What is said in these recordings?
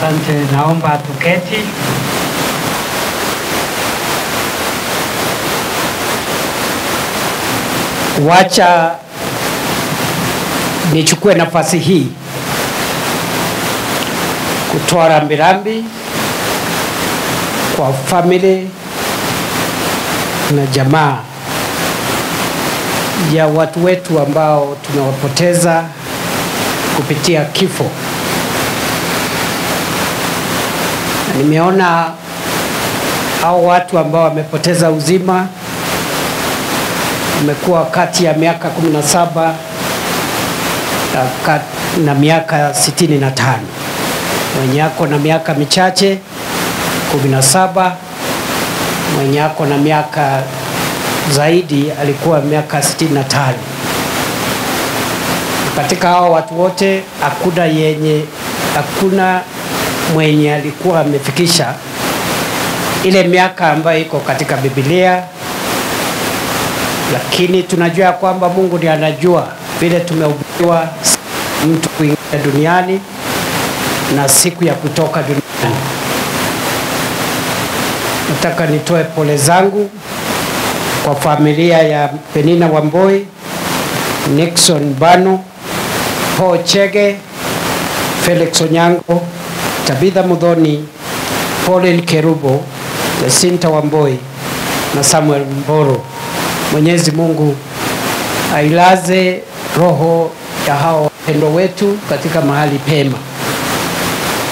Asante, naomba tuketi. Wacha nichukue nafasi hii kutoa rambirambi kwa family na jamaa ya watu wetu ambao tumewapoteza kupitia kifo. Nimeona hao watu ambao wamepoteza uzima wamekuwa kati ya miaka 17 na miaka 65. Mwenye ako na miaka michache 17, mwenye ako na miaka zaidi alikuwa miaka 65. Katika hao watu wote hakuna mwenye alikuwa amefikisha ile miaka ambayo iko katika Biblia, lakini tunajua kwamba Mungu ndiye anajua vile tumehubiriwa mtu kuingia duniani na siku ya kutoka duniani. Nataka nitoe pole zangu kwa familia ya Penina Wamboi, Nixon Bano, Paul Chege, Felix Onyango, Tabitha Mudhoni, Pauline Kerubo, Jacinta Wamboi na Samuel Mboro. Mwenyezi Mungu ailaze roho ya hao wapendwa wetu katika mahali pema,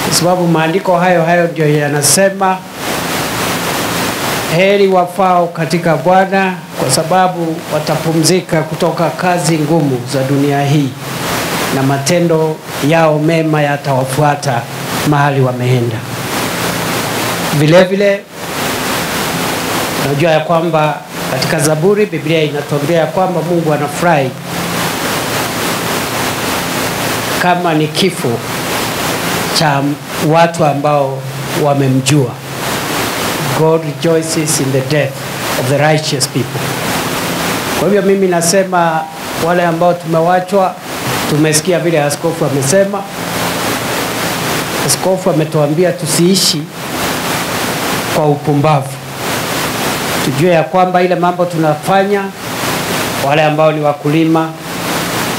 kwa sababu maandiko hayo ndio yanasema heri wafao katika Bwana, kwa sababu watapumzika kutoka kazi ngumu za dunia hii na matendo yao mema yatawafuata mahali wameenda. Vile vile najua ya kwamba katika Zaburi Biblia inatuambia kwamba Mungu anafurahi kama ni kifo cha watu ambao wamemjua. God rejoices in the death of the righteous people. Kwa hivyo mimi nasema wale ambao tumewachwa, tumesikia vile askofu amesema. Askofu ametuambia tusiishi kwa upumbavu. Tujue ya kwamba ile mambo tunafanya, wale ambao ni wakulima,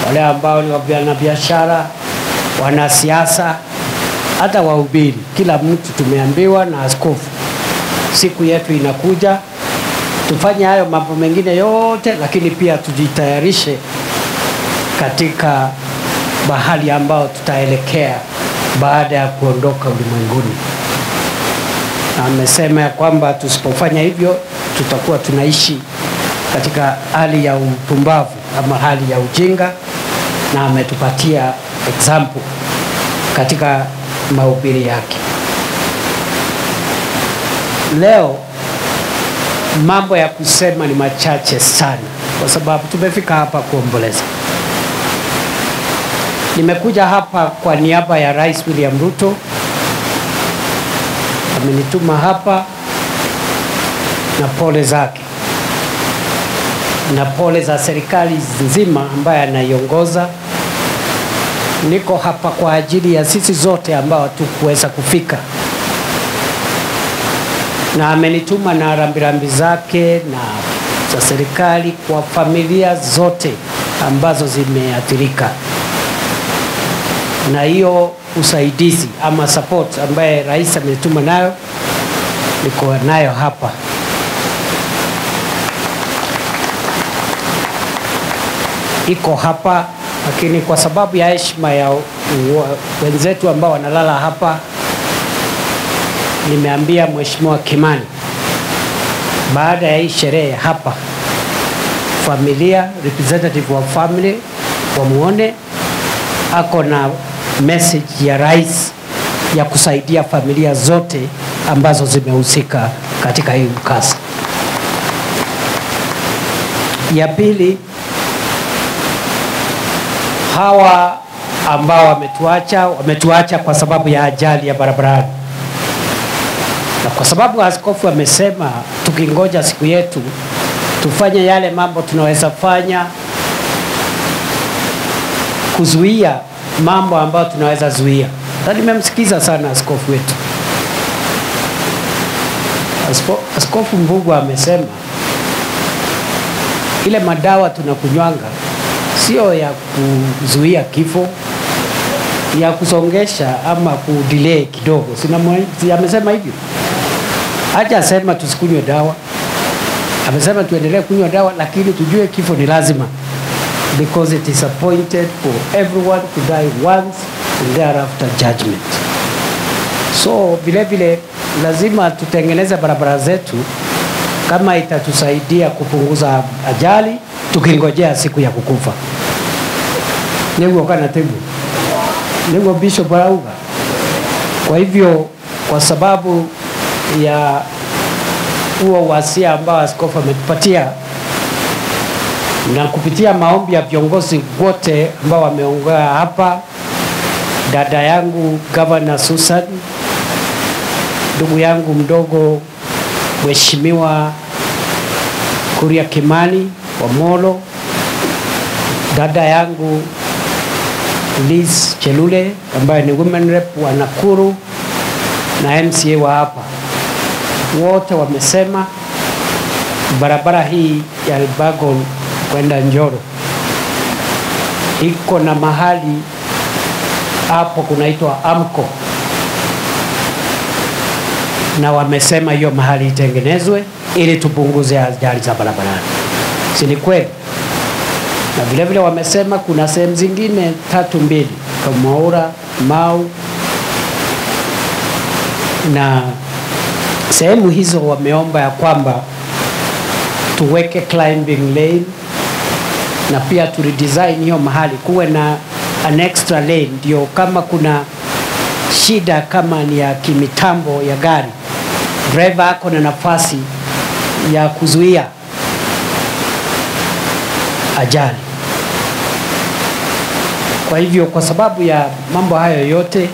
wale ambao ni wanabiashara, wanasiasa, hata wahubiri, kila mtu tumeambiwa na askofu, siku yetu inakuja, tufanye hayo mambo mengine yote, lakini pia tujitayarishe katika bahali ambao tutaelekea baada ya kuondoka ulimwenguni. Na amesema ya kwamba tusipofanya hivyo tutakuwa tunaishi katika hali ya upumbavu ama hali ya ujinga, na ametupatia example katika mahubiri yake. Leo mambo ya kusema ni machache sana, kwa sababu tumefika hapa kuomboleza. Nimekuja hapa kwa niaba ya Rais William Ruto. Amenituma hapa na pole zake na pole za serikali nzima ambayo anaiongoza. Niko hapa kwa ajili ya sisi zote ambao hatukuweza kufika, na amenituma na rambirambi zake na za serikali kwa familia zote ambazo zimeathirika, na hiyo usaidizi ama support ambaye rais ametuma nayo niko nayo hapa. Iko hapa, lakini kwa sababu ya heshima ya wenzetu ambao wanalala hapa, nimeambia Mheshimiwa Kimani baada ya hii sherehe hapa, familia, representative wa family wamuone, ako na message ya rais ya kusaidia familia zote ambazo zimehusika katika hii mkasa. Ya pili, hawa ambao wametuacha kwa sababu ya ajali ya barabarani, na kwa sababu askofu amesema tukingoja siku yetu tufanye yale mambo tunaweza fanya kuzuia mambo ambayo tunaweza zuia. Na nimemsikiza sana askofu wetu. Askofu Mbugu amesema ile madawa tunakunywanga sio ya kuzuia kifo, ya kusongesha ama kudelay kidogo. Amesema hivyo. Hajasema tusikunywe dawa. Amesema tuendelee kunywa dawa, lakini tujue kifo ni lazima, because it is appointed for everyone to die once and thereafter judgment. So vile vile lazima tutengeneze barabara zetu kama itatusaidia kupunguza ajali tukingojea siku ya kukufa. Niko kana tebu. Niko Bishop Arauga. Kwa hivyo, kwa sababu ya huo wasia ambao askofu ametupatia na kupitia maombi ya viongozi wote ambao wameongea hapa, dada yangu Governor Susan, ndugu yangu mdogo Mheshimiwa Kuria Kimani wa Molo, dada yangu Liz Chelule ambaye ni women rep wa Nakuru na MCA wa hapa, wote wamesema barabara hii ya Elbagon kwenda Njoro iko na mahali hapo kunaitwa Amco, na wamesema hiyo mahali itengenezwe ili tupunguze ajali za barabarani. Si ni kweli? Na vile vile wamesema kuna sehemu zingine 3-2 kama Maura, Mau, na sehemu hizo wameomba ya kwamba tuweke climbing lane na pia tu redesign hiyo mahali kuwe na an extra lane, ndio kama kuna shida kama ni ya kimitambo ya gari, driver ako na nafasi ya kuzuia ajali. Kwa hivyo, kwa sababu ya mambo hayo yote,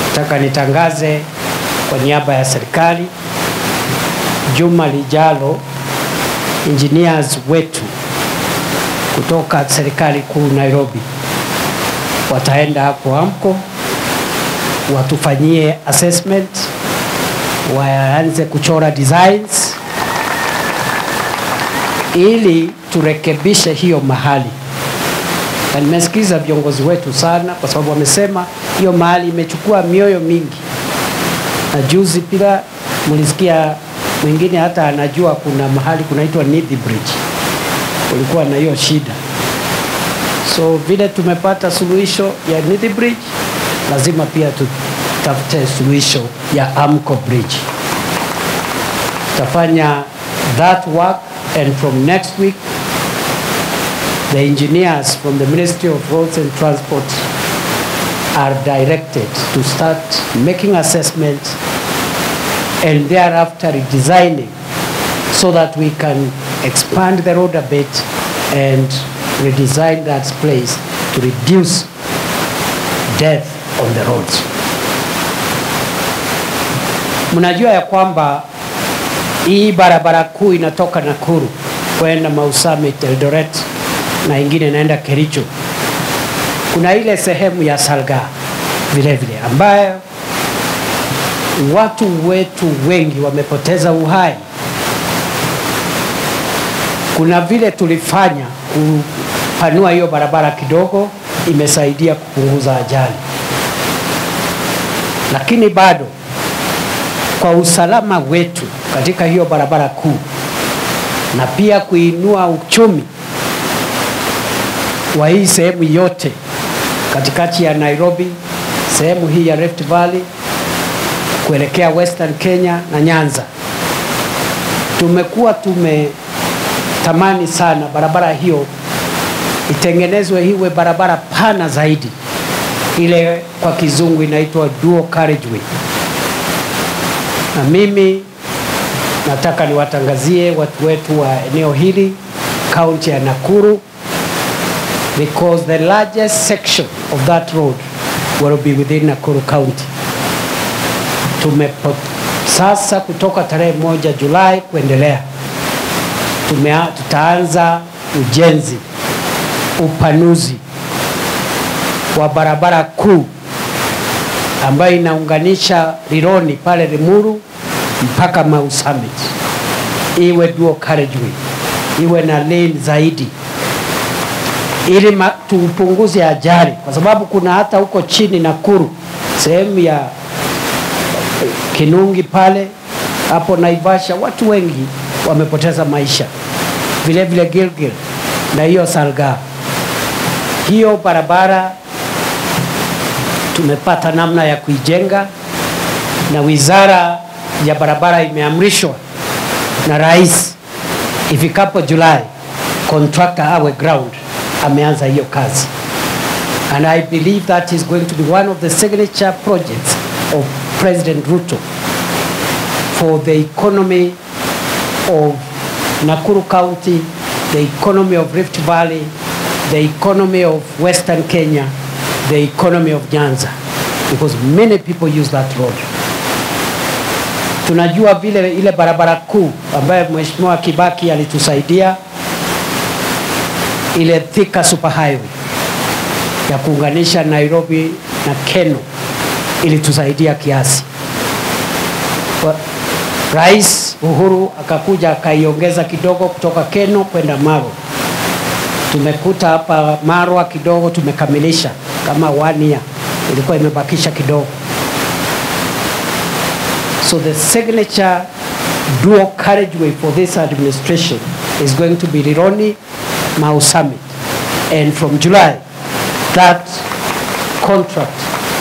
nataka nitangaze kwa niaba ya serikali, juma lijalo engineers wetu kutoka serikali kuu Nairobi wataenda hapo Amco watufanyie assessment, waanze kuchora designs ili turekebishe hiyo mahali. Na nimesikiza viongozi wetu sana, kwa sababu wamesema hiyo mahali imechukua mioyo mingi. Na juzi pia mlisikia mwingine hata anajua kuna mahali kunaitwa Nithi Bridge, kulikuwa na hiyo shida. So vile tumepata suluhisho ya Nithi Bridge, lazima pia tutafute suluhisho ya Amco Bridge. Tutafanya that work, and from next week the engineers from the Ministry of Roads and Transport are directed to start making assessments and thereafter redesigning so that we can expand the road a bit and redesign that place to reduce death on the roads. Mnajua ya kwamba hii barabara kuu inatoka Nakuru kwenda Mau Summit, Eldoret, na ingine inaenda Kericho. Kuna ile sehemu ya Salga vile vile ambayo watu wetu wengi wamepoteza uhai. Kuna vile tulifanya kupanua hiyo barabara kidogo, imesaidia kupunguza ajali. Lakini bado kwa usalama wetu katika hiyo barabara kuu na pia kuinua uchumi wa hii sehemu yote katikati ya Nairobi, sehemu hii ya Rift Valley kuelekea Western Kenya na Nyanza, tumekuwa tumetamani sana barabara hiyo itengenezwe iwe barabara pana zaidi, ile kwa kizungu inaitwa dual carriageway. Na mimi nataka niwatangazie watu wetu wa eneo hili, kaunti ya Nakuru, because the largest section of that road will be within Nakuru County. Sasa kutoka tarehe 1 Julai kuendelea tutaanza ujenzi, upanuzi wa barabara kuu ambayo inaunganisha Rironi pale Limuru mpaka Mau Summit, iwe dual carriageway, iwe na lane zaidi, ili tupunguze ajali, kwa sababu kuna hata huko chini Nakuru, sehemu ya Kinungi pale hapo Naivasha, watu wengi wamepoteza maisha, vile vile Gilgil na hiyo Salga. Hiyo barabara tumepata namna ya kuijenga, na wizara ya barabara imeamrishwa na rais ifikapo Julai contractor awe ground ameanza hiyo kazi. And I believe that is going to be one of the signature projects of President Ruto for the economy of Nakuru County, the economy of Rift Valley, the economy of Western Kenya, the economy of Nyanza, because many people use that road. Tunajua vile ile barabara kuu ambayo Mheshimiwa Kibaki alitusaidia, ile Thika Superhighway ya kuunganisha Nairobi na Keno, ilitusaidia kiasi. Rais Uhuru akakuja akaiongeza kidogo kutoka Keno kwenda Marwa. Tumekuta hapa Marwa kidogo tumekamilisha kama 1 year, ilikuwa imebakisha kidogo. So the signature dual carriageway for this administration is going to be Rironi Mau Summit, and from July that contract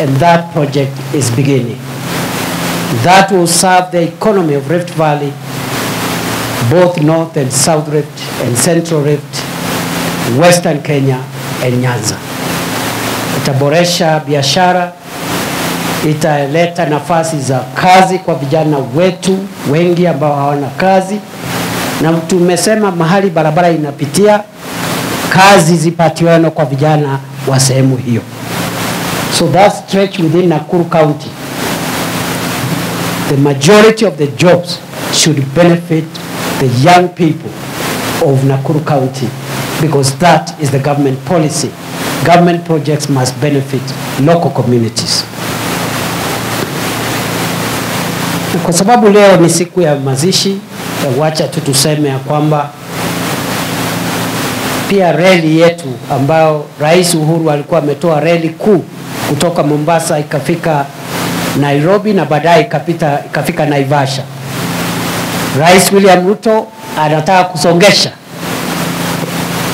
and that project is beginning. That will serve the economy of Rift Valley, both North and South Rift and Central Rift, Western Kenya and Nyanza. Itaboresha biashara, italeta nafasi za kazi kwa vijana wetu wengi ambao hawana kazi, na tumesema mahali barabara inapitia kazi zipatiwane kwa vijana wa sehemu hiyo. So that stretch within Nakuru County, the majority of the jobs should benefit the young people of Nakuru County, because that is the government policy. Government projects must benefit local communities. Kwa sababu leo ni siku ya mazishi, wacha tu tuseme ya kwamba pia reli yetu ambao Rais Uhuru alikuwa ametoa reli kuu kutoka Mombasa ikafika Nairobi na baadaye ikafika Naivasha. Rais William Ruto anataka kusongesha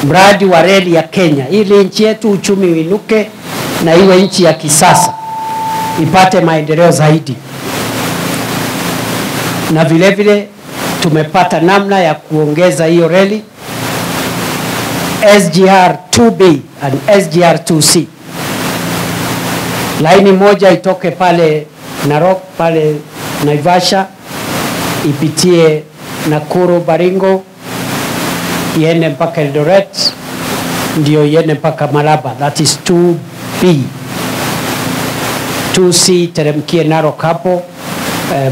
mradi wa reli ya Kenya ili nchi yetu uchumi uinuke na iwe nchi ya kisasa, ipate maendeleo zaidi. Na vile vile tumepata namna ya kuongeza hiyo reli SGR 2B and SGR 2C. Laini moja itoke pale Narok pale Naivasha, ipitie Nakuru Baringo, iende mpaka Eldoret, ndio iende mpaka Malaba. That is 2B. 2C teremkie Narok hapo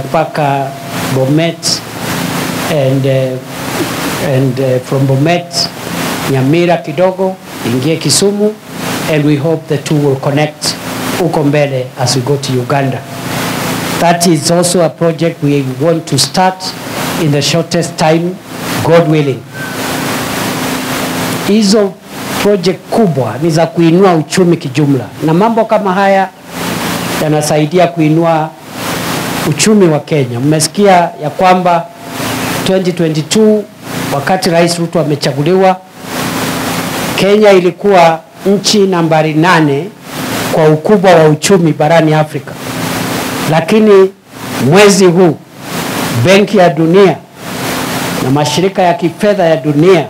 mpaka Bomet, and from Bomet Nyamira kidogo ingie Kisumu, and we hope the two will connect uko mbele as we go to Uganda. That is also a project we want to start in the shortest time, God willing. Hizo project kubwa ni za kuinua uchumi kijumla, na mambo kama haya yanasaidia kuinua uchumi wa Kenya. Mmesikia ya kwamba 2022 wakati Rais Ruto amechaguliwa, Kenya ilikuwa nchi nambari 8 kwa ukubwa wa uchumi barani Afrika. Lakini mwezi huu Benki ya Dunia na mashirika ya kifedha ya dunia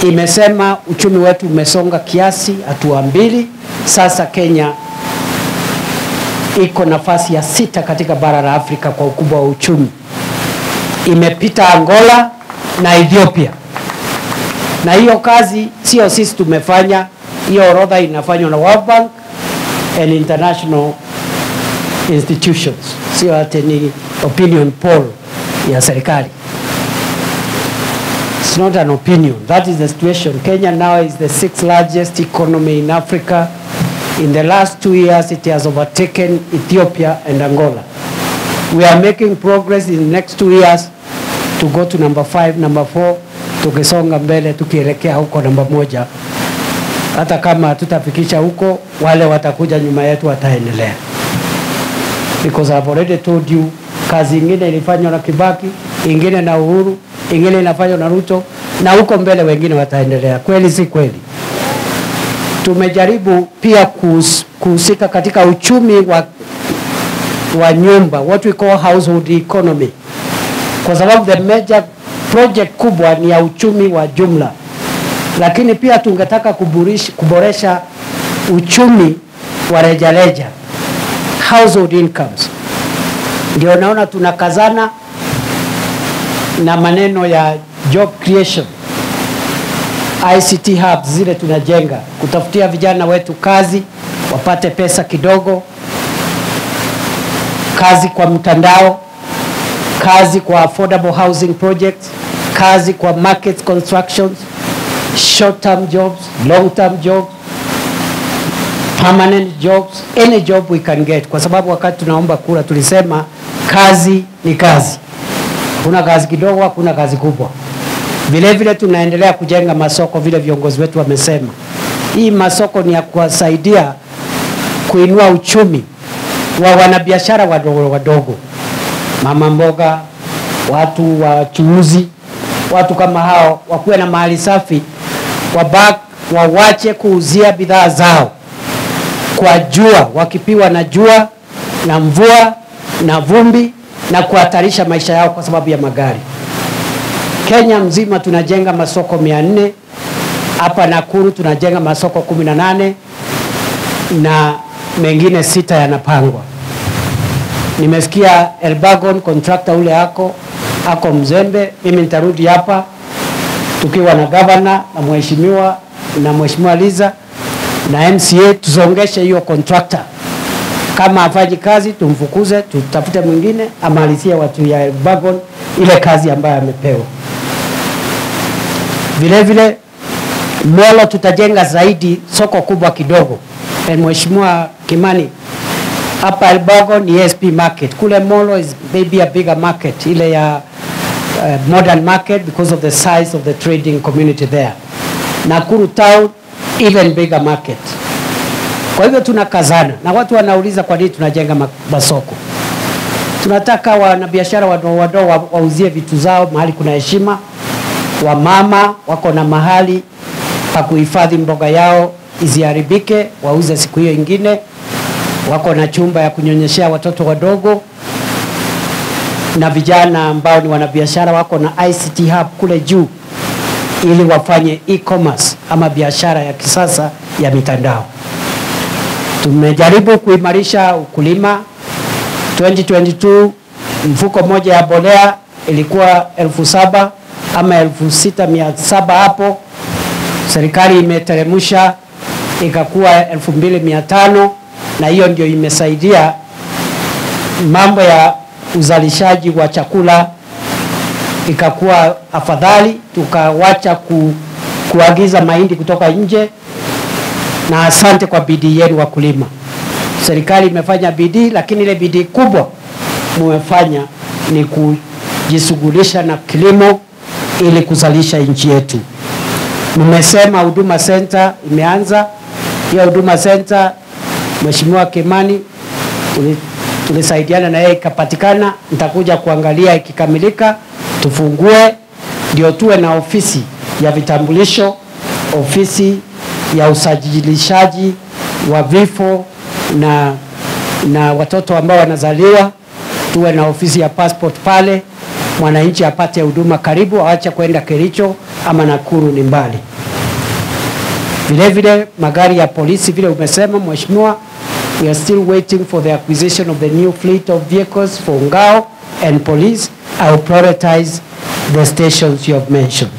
imesema uchumi wetu umesonga kiasi hatua 2. Sasa Kenya iko nafasi ya 6 katika bara la Afrika kwa ukubwa wa uchumi. Imepita Angola na Ethiopia. Na hiyo kazi sio sisi tumefanya, hiyo orodha inafanywa na World Bank and international institutions. Sio hata ni opinion poll ya serikali. It's not an opinion. That is the situation. Kenya now is the 6th largest economy in Africa. In the last 2 years, it has overtaken Ethiopia and Angola. We are making progress in the next 2 years to go to number 5, number 4, tukisonga mbele tukielekea huko number 1. Hata kama tutafikisha huko, wale watakuja nyuma yetu wataendelea. Because I've already told you, kazi ingine ilifanywa na Kibaki, ingine na Uhuru, ingine inafanywa na Ruto, na huko mbele wengine wataendelea. Kweli si kweli? Tumejaribu pia kuhusika katika uchumi wa nyumba, what we call household economy, kwa sababu the major project kubwa ni ya uchumi wa jumla, lakini pia tungetaka kuboresha uchumi wa rejareja, household incomes. Ndio naona tunakazana na maneno ya job creation, ICT hubs zile tunajenga, kutafutia vijana wetu kazi, wapate pesa kidogo, kazi kwa mtandao, kazi kwa affordable housing projects, kazi kwa market constructions, short-term jobs, long-term jobs, permanent jobs, any job we can get. Kwa sababu wakati tunaomba kura tulisema kazi ni kazi. Kuna kazi kidogo, kuna kazi kubwa. Vile vile tunaendelea kujenga masoko vile viongozi wetu wamesema. Hii masoko ni ya kuwasaidia kuinua uchumi wa wanabiashara wadogo wadogo. Mama mboga, watu wachuuzi, watu kama hao wakuwe na mahali safi, wawache kuuzia bidhaa zao kwa jua, wakipiwa na jua na mvua na vumbi na kuhatarisha maisha yao kwa sababu ya magari. Kenya mzima tunajenga masoko 400, hapa Nakuru tunajenga masoko 18 na mengine 6 yanapangwa. Nimesikia Elbagon contractor ule ako mzembe, mimi nitarudi hapa tukiwa na governor na mheshimiwa Liza na MCA tuzongeshe hiyo contractor. Kama afanyi kazi tumfukuze, tutafute mwingine amalizie watu ya Elbagon ile kazi ambayo amepewa. Vile vile Molo tutajenga zaidi soko kubwa kidogo. Mheshimiwa Kimani, hapa Elbagon ni SP market. Kule Molo is maybe a bigger market, ile ya modern market because of the size of the trading community there. Nakuru town even bigger market. Kwa hivyo tunakazana na watu wanauliza kwa nini tunajenga masoko. Tunataka wanabiashara wadogo wauzie vitu zao mahali kuna heshima. Wamama wako na mahali pa kuhifadhi mboga yao isiharibike, wauze siku hiyo ingine. Wako na chumba ya kunyonyeshea watoto wadogo, na vijana ambao ni wanabiashara wako na ICT hub kule juu ili wafanye e-commerce ama biashara ya kisasa ya mitandao. Tumejaribu kuimarisha ukulima. 2022 mfuko moja ya bolea ilikuwa 7,000 ama 6,700 hapo. Serikali imeteremsha ikakuwa 2,500, na hiyo ndio imesaidia mambo ya uzalishaji wa chakula ikakuwa afadhali. Tukawacha kuagiza mahindi kutoka nje, na asante kwa bidii yenu wakulima. Serikali imefanya bidii, lakini ile bidii kubwa mmefanya ni kujishughulisha na kilimo ili kuzalisha nchi yetu. Mmesema Huduma Center imeanza. Hiyo Huduma Center Mheshimiwa Kimani tulisaidiana na yeye ikapatikana. Nitakuja kuangalia ikikamilika tufungue, ndio tuwe na ofisi ya vitambulisho, ofisi ya usajilishaji wa vifo na watoto ambao wanazaliwa, tuwe na ofisi ya passport pale, mwananchi apate huduma karibu, aache kwenda Kericho ama Nakuru ni mbali. Vile vile magari ya polisi vile umesema Mheshimiwa, we are still waiting for the acquisition of the new fleet of vehicles for Ngao and police. I will prioritize the stations you have mentioned.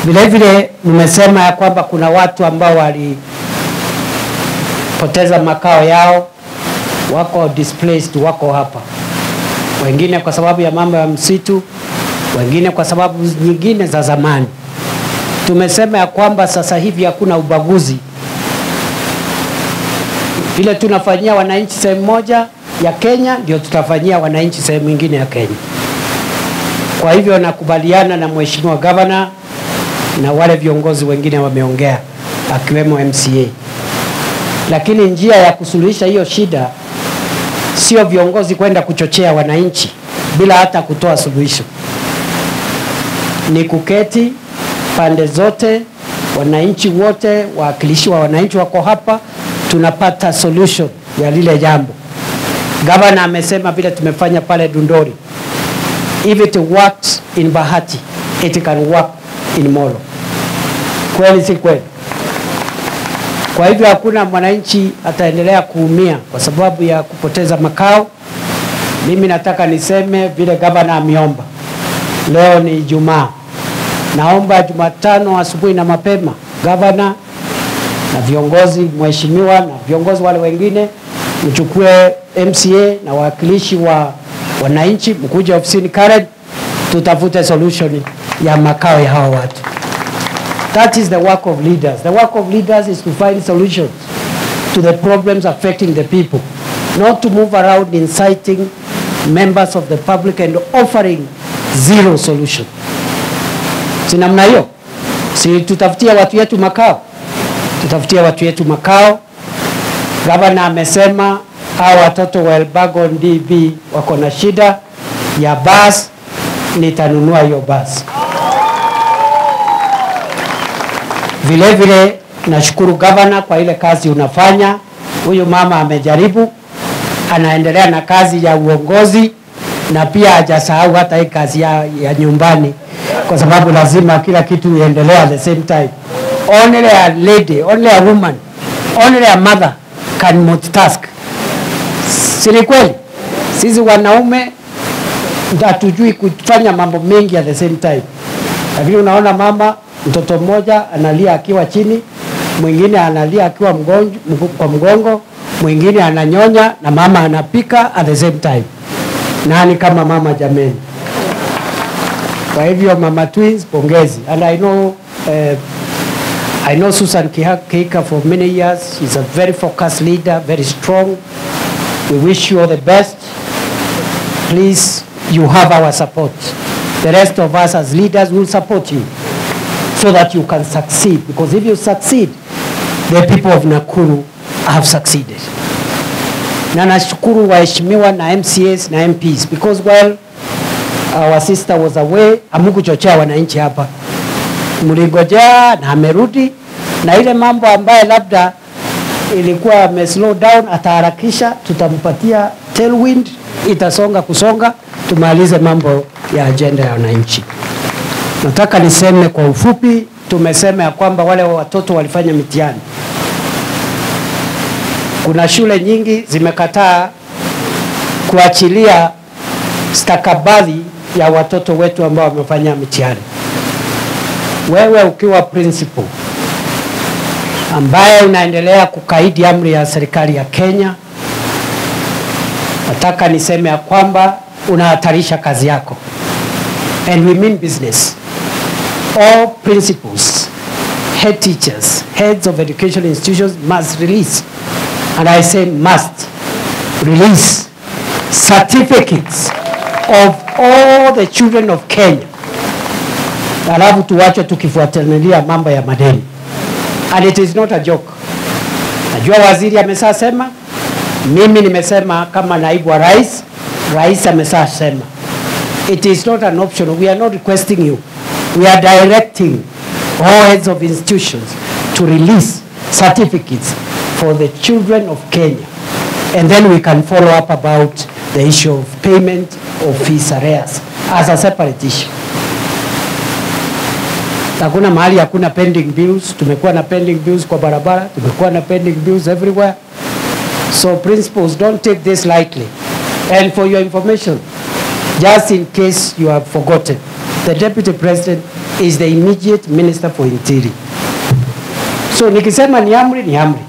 Vile vile mmesema ya kwamba kuna watu ambao walipoteza makao yao, wako displaced, wako hapa. Wengine kwa sababu ya mambo ya msitu, wengine kwa sababu nyingine za zamani. Tumesema ya kwamba sasa hivi hakuna ubaguzi Vile tunafanyia wananchi sehemu moja ya Kenya ndio tutafanyia wananchi sehemu nyingine ya Kenya. Kwa hivyo nakubaliana na mheshimiwa governor na wale viongozi wengine wameongea akiwemo MCA. Lakini njia ya kusuluhisha hiyo shida sio viongozi kwenda kuchochea wananchi bila hata kutoa suluhisho. Ni kuketi pande zote, wananchi wote, wawakilishi wa wananchi wako hapa, tunapata solution ya lile jambo. Governor amesema vile tumefanya pale Dundori, if it works in Bahati, it can work in Molo. Kweli si kweli? Kwa hivyo hakuna mwananchi ataendelea kuumia kwa sababu ya kupoteza makao. Mimi nataka niseme vile governor ameomba. Leo ni Ijumaa. Naomba Jumatano asubuhi na mapema governor na viongozi, mheshimiwa na viongozi wale wengine, mchukue MCA na wawakilishi wa wananchi, mkuje ofisini Karen, tutafute solution ya makao ya hawa watu. That is the work of leaders. The work of leaders is to find solutions to the problems affecting the people, not to move around inciting members of the public and offering zero solution. Si namna hiyo? Si tutafutia watu yetu makao? Tutafutia watu yetu makao. Governor amesema hao watoto wa Elbagon DB wako na shida ya bus, nitanunua hiyo bus. Vile vile nashukuru governor kwa ile kazi unafanya. Huyu mama amejaribu, anaendelea na kazi ya uongozi na pia hajasahau hata hii kazi ya nyumbani, kwa sababu lazima kila kitu iendelee at the same time. Only a lady, only a woman, only a mother can multitask. Si kweli? Sisi wanaume hatujui kufanya mambo mengi at the same time. Lakini unaona mama, mtoto mmoja analia akiwa chini, mwingine analia akiwa kwa mgongo, mwingine ananyonya na mama anapika at the same time. Nani kama mama jameni? Kwa hivyo mama twins, pongezi. And I know Susan Kihika for many years. She's a very focused leader, very strong. We wish you all the best. Please, you have our support. The rest of us as leaders will support you so that you can succeed. Because if you succeed, the people of Nakuru have succeeded. Na nashukuru waheshimiwa na MCAs na MPs, because while our sister was away, amukuchochea wananchi hapa. Mlingojea na amerudi, na ile mambo ambaye labda ilikuwa slow down ataharakisha, tutampatia tailwind, itasonga kusonga, tumalize mambo ya agenda ya wananchi. Nataka niseme kwa ufupi, tumesema ya kwamba wale watoto walifanya mitihani. Kuna shule nyingi zimekataa kuachilia stakabadhi ya watoto wetu ambao wamefanya mitihani. Wewe ukiwa principal ambaye unaendelea kukaidi amri ya serikali ya Kenya, nataka niseme ya kwamba unahatarisha kazi yako. And we mean business. All principals, head teachers, heads of educational institutions must release, and I say must release, certificates of all the children of Kenya. Alafu tuwache tukifuatilia mambo ya madeni. And it is not a joke. Najua waziri amesema, mimi nimesema kama naibu wa rais, rais amesema. It is not an option. We are not requesting you. We are directing all heads of institutions to release certificates for the children of Kenya. And then we can follow up about the issue of payment of fees arrears as a separate issue. Hakuna mahali hakuna pending bills. Tumekuwa na pending bills kwa barabara, tumekuwa na pending bills everywhere. So principals, don't take this lightly. And for your information, just in case you have forgotten, the Deputy President is the immediate Minister for Interior. So nikisema ni amri, ni amri.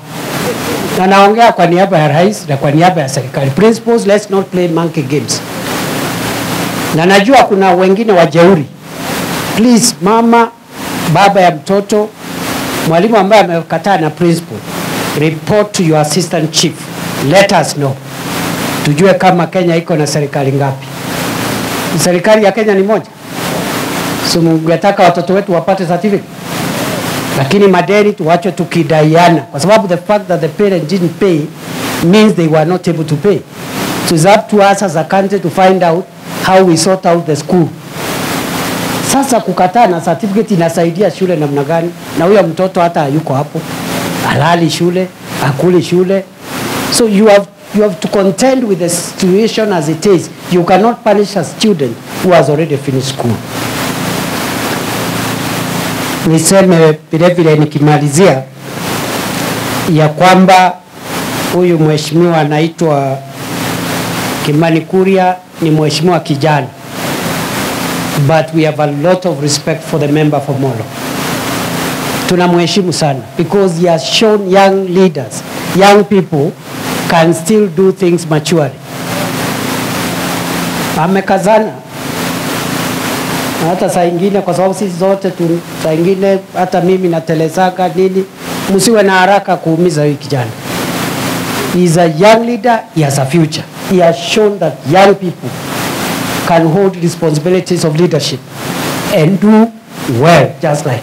Na naongea kwa niaba ya rais na kwa niaba ya serikali. Principals, let's not play monkey games. Na najua kuna wengine wajeuri. Please, mama, baba ya mtoto, mwalimu ambaye amekataa na principal, report to your assistant chief, let us know, tujue kama Kenya iko na serikali ngapi. Serikali ya Kenya ni moja, so mungetaka watoto wetu wapate certificate, lakini madeni tuwache tukidaiana, kwa sababu the fact that the parent didn't pay means they were not able to pay. So it's up to us as a country to find out how we sort out the school. Sasa kukataa na certificate inasaidia shule namna gani? Na huyo mtoto hata yuko hapo, halali shule, akuli shule. So you have to contend with the situation as it is. You cannot punish a student who has already finished school. Niseme vile nikimalizia ya kwamba huyu mheshimiwa anaitwa Kimani Kuria ni mheshimiwa kijana, but we have a lot of respect for the member for Molo. Tunamheshimu sana because he has shown young leaders, young people can still do things maturely. Amekazana hata saa ingine, kwa sababu sisi zote saa ingine hata mimi natelezaka nini, msiwe na haraka kuumiza huyu kijana. He is a young leader, he has a future. He has shown that young people can hold responsibilities of leadership and do well, just like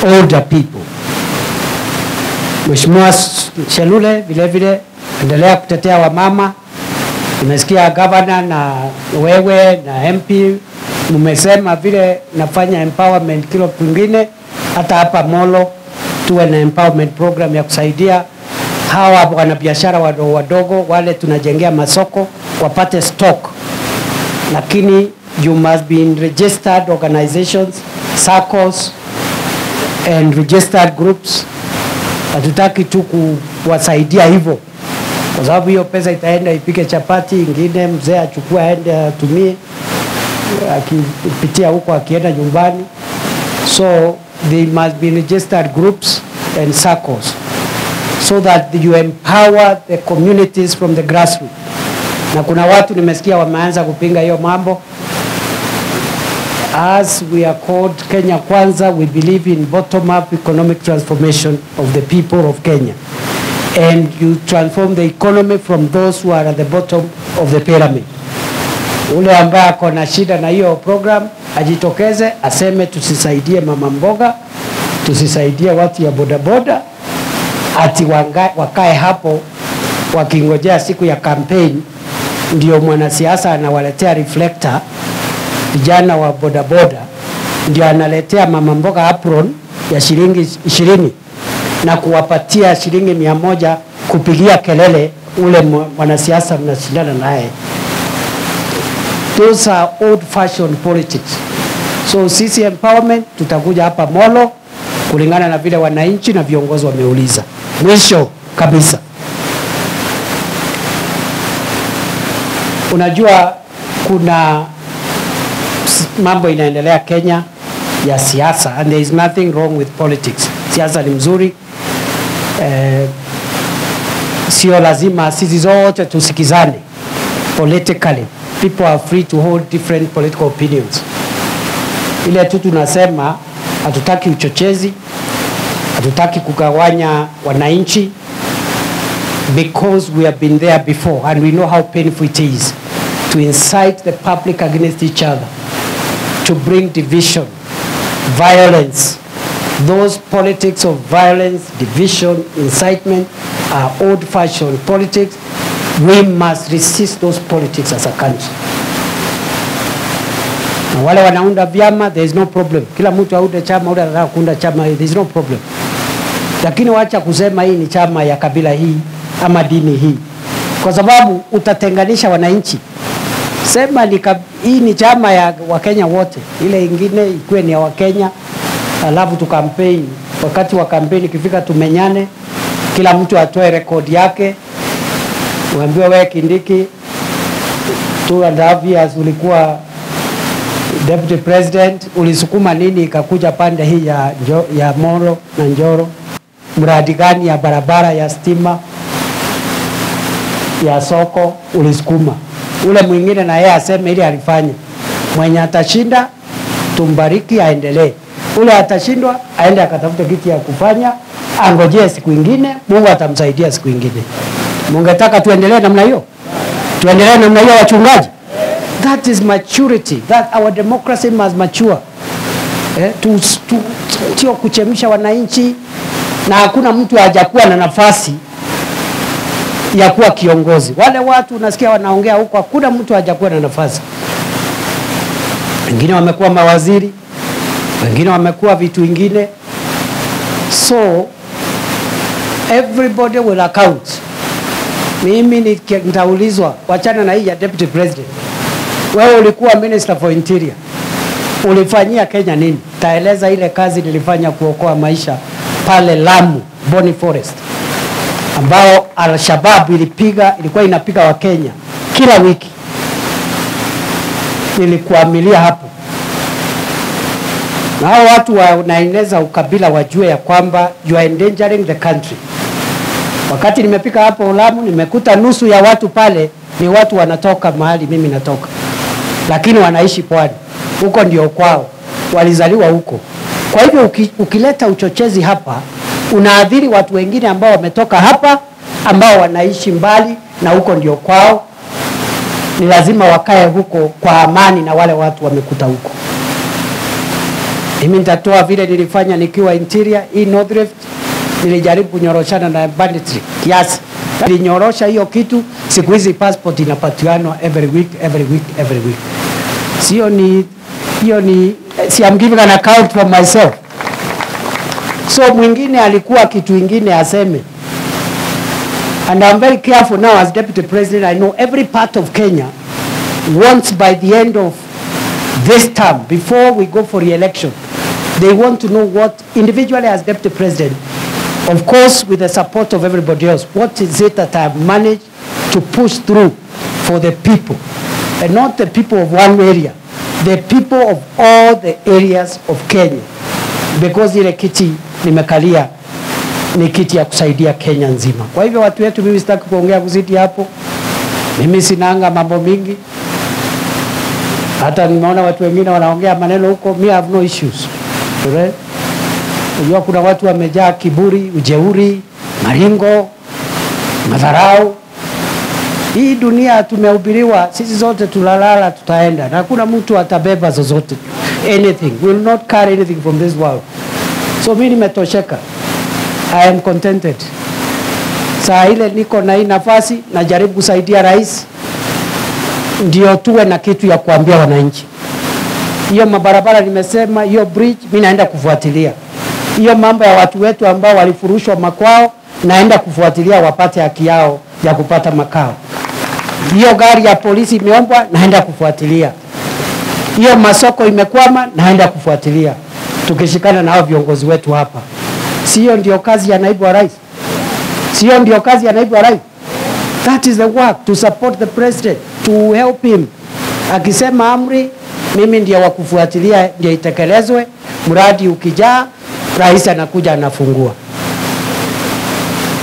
older people. Mheshimiwa Shelule vile endelea kutetea wamama. Nimesikia governor na wewe na MP mmesema vile nafanya empowerment kila kwingine, hata hapa Molo tuwe na empowerment program ya kusaidia hawa wanabiashara wadogo wale tunajengea masoko wapate stock. Lakini you must be in registered organizations, circles and registered groups. Hatutaki tu kuwasaidia hivyo, kwa sababu hiyo pesa itaenda ipike chapati, ingine mzee achukua aende atumie akipitia huko akienda nyumbani. So they must be registered groups and circles so that you empower the communities from the grassroots. Na kuna watu nimesikia wameanza kupinga hiyo mambo. As we are called Kenya Kwanza, we believe in bottom-up economic transformation of the people of Kenya. And you transform the economy from those who are at the bottom of the pyramid. Ule ambaye ako na shida na hiyo program ajitokeze aseme tusisaidie mama mboga, tusisaidie watu ya bodaboda, ati wakae hapo wakingojea siku ya campaign ndio mwanasiasa anawaletea reflector. Vijana wa bodaboda ndio analetea mama mboga apron ya shilingi 20 na kuwapatia shilingi 100 kupigia kelele ule mwanasiasa mnashindana naye. Those are old fashioned politics. So sisi empowerment tutakuja hapa Molo kulingana na vile wananchi na viongozi wameuliza. Mwisho kabisa, unajua kuna mambo inaendelea Kenya ya siasa, and there is nothing wrong with politics. Siasa ni mzuri, sio lazima sisi zote tusikizane politically. People are free to hold different political opinions. Ile tu tunasema hatutaki uchochezi, hatutaki kugawanya wananchi, because we have been there before and we know how painful it is to incite the public against each other, to bring division, violence. Those politics of violence, division, incitement are old-fashioned politics. We must resist those politics as a country. Na wale wanaunda vyama, there is no problem. Kila mtu aunde chama, ule anataka kuunda chama, there is no problem. Lakini wacha kusema hii ni chama ya kabila hii ama dini hii, kwa sababu utatenganisha wananchi. Sema hii ni chama ya Wakenya wote, ile ingine ikuwe ni ya Wakenya, alafu tu campaign. Wakati wa campaign ikifika tumenyane, kila mtu atoe record yake. Uambiwe wewe Kindiki 2.5 years ulikuwa deputy president, ulisukuma nini ikakuja pande hii ya Molo na Njoro? Mradi gani ya barabara, ya stima, ya soko ulisukuma? Ule mwingine na yeye aseme ili alifanya. Mwenye atashinda tumbariki aendelee. Ule atashindwa aende akatafute kitu ya kufanya angojee siku ingine, Mungu atamsaidia siku ingine. Mungetaka tuendelee namna hiyo? Tuendelee namna hiyo wachungaji? That is maturity. That our democracy must mature. Sio kuchemsha wananchi, na hakuna mtu hajakuwa na nafasi ya kuwa kiongozi. Wale watu unasikia wanaongea huko, hakuna mtu hajakuwa na nafasi. Wengine wamekuwa mawaziri, wengine wamekuwa vitu vingine. So everybody will account. Mimi nitaulizwa, wachana na hii ya deputy president. Wewe ulikuwa minister for interior, ulifanyia Kenya nini? Taeleza ile kazi nilifanya kuokoa maisha pale Lamu, Boni Forest, ambao Al-Shabaab ilikuwa inapiga wa Kenya kila wiki. Nilikuamilia hapo. Na hao watu wanaeneza ukabila wajue ya kwamba you are endangering the country. Wakati nimepika hapo Lamu, nimekuta nusu ya watu pale ni watu wanatoka mahali mimi natoka, lakini wanaishi pwani. Huko ndio kwao, walizaliwa huko. Kwa hivyo ukileta uchochezi hapa, unaadhiri watu wengine ambao wametoka hapa, ambao wanaishi mbali na huko ndio kwao. Ni lazima wakae huko kwa amani na wale watu wamekuta huko. Mimi nitatoa vile nilifanya nikiwa interior. Hii North Rift nilijaribu kunyoroshana na banditry kiasi. Nilinyorosha hiyo kitu. Siku hizi passport inapatiwanwa every week. See, I'm giving an account for myself. So mwingine alikuwa kitu ingine aseme. And I'm very careful now as deputy president. I know every part of Kenya wants by the end of this term, before we go for re-election, they want to know what, individually as deputy president, of course with the support of everybody else, what is it that I have managed to push through for the people, and not the people of one area, the people of all the areas of Kenya, because ile kiti nimekalia ni kiti ya kusaidia Kenya nzima. Kwa hivyo watu wetu, mimi sitaki kuongea kuzidi hapo. Mimi sinaanga mambo mingi. Hata nimeona watu wengine wanaongea maneno huko, me have no issues. Right? Unajua kuna watu wamejaa kiburi, ujeuri, maringo, madharau. Hii dunia tumehubiriwa sisi zote tulalala tutaenda. Na hakuna mtu atabeba zozote. Anything. We will not carry anything from this world. So mimi nimetosheka. I am contented. Saa ile niko na hii nafasi, najaribu kusaidia rais, ndio tuwe na kitu ya kuambia wananchi. Hiyo mabarabara nimesema, hiyo bridge mimi naenda kufuatilia. Hiyo mambo ya watu wetu ambao walifurushwa makwao, naenda kufuatilia wapate haki yao ya kupata makao. Hiyo gari ya polisi imeombwa, naenda kufuatilia. Hiyo masoko imekwama, naenda kufuatilia. Tukishikana na hao viongozi wetu hapa. Sio ndio kazi ya naibu wa rais? Sio ndio kazi ya naibu wa rais? That is the work, to support the president, to help him. Akisema amri, mimi ndio wa kufuatilia, ndio itekelezwe. Mradi ukijaa, rais anakuja anafungua.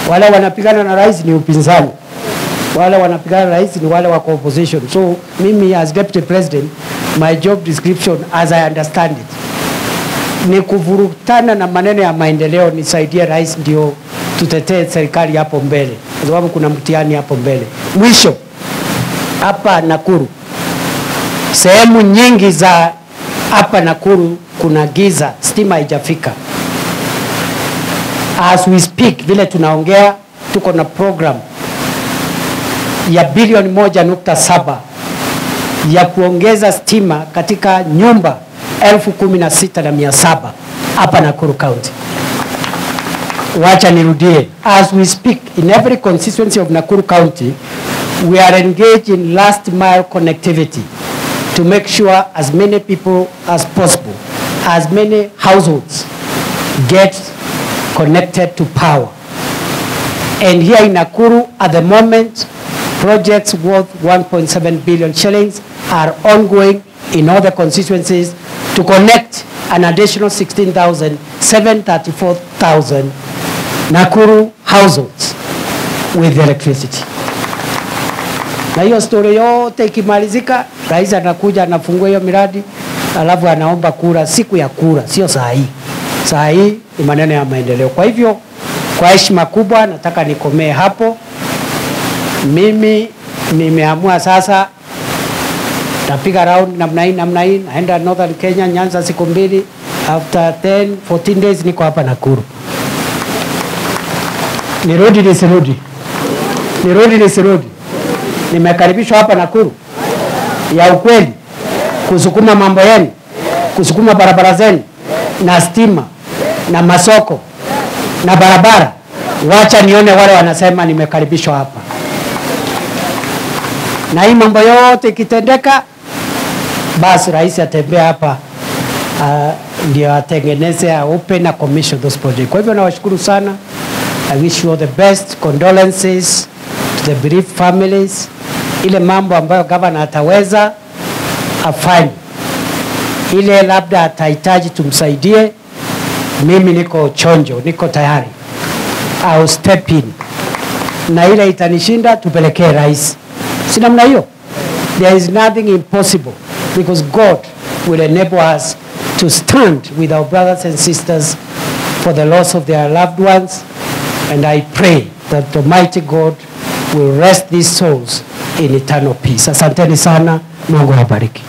Wale wanapigana na rais ni upinzani. Wale wanapigana na rais ni wale wa opposition. So mimi as deputy president, my job description as I understand it, ni kuvurutana na maneno ya maendeleo, nisaidie rais ndio tutetee serikali hapo mbele. Kwa sababu kuna mtihani hapo mbele. Mwisho, hapa Nakuru, sehemu nyingi za hapa Nakuru kuna giza, stima haijafika. As we speak, vile tunaongea, tuko na program ya bilioni 1.7 ya kuongeza stima katika nyumba 16,700 hapa Nakuru County. Wacha nirudie. As we speak, in every constituency of Nakuru County, we are engaged in last mile connectivity to make sure as many people as possible, as many households get connected to power. And here in Nakuru, at the moment, projects worth 1.7 billion shillings are ongoing in all the constituencies to connect an additional 734,000 Nakuru households with electricity. Na hiyo story yote ikimalizika, rais anakuja anafungua hiyo miradi, alafu anaomba kura siku ya kura, sio saa hii. Saa hii ni maneno ya maendeleo. Kwa hivyo Kwa heshima kubwa nataka nikomee hapo. Mimi nimeamua sasa napiga round namna hii, naenda Northern Kenya, Nyanza siku 2. After 14 days niko hapa Nakuru. Nirudi nisirudi. Nimekaribishwa hapa Nakuru ya ukweli, kusukuma mambo yenu, kusukuma barabara zenu na stima na masoko na barabara. Wacha nione wale wanasema nimekaribishwa hapa. Na hii mambo yote ikitendeka, basi rais atembea hapa ndio atengeneze, open na commission those projects. Kwa hivyo nawashukuru sana. I wish you all the best. Condolences to the bereaved families. Ile mambo ambayo governor ataweza afanye, ile labda atahitaji tumsaidie, mimi niko chonjo, niko tayari. I'll step in. Na ile itanishinda tupelekee rais. Si namna hiyo? There is nothing impossible because God will enable us to stand with our brothers and sisters for the loss of their loved ones, and I pray that the Almighty God will rest these souls in eternal peace. Asanteni sana. Mungu awabariki.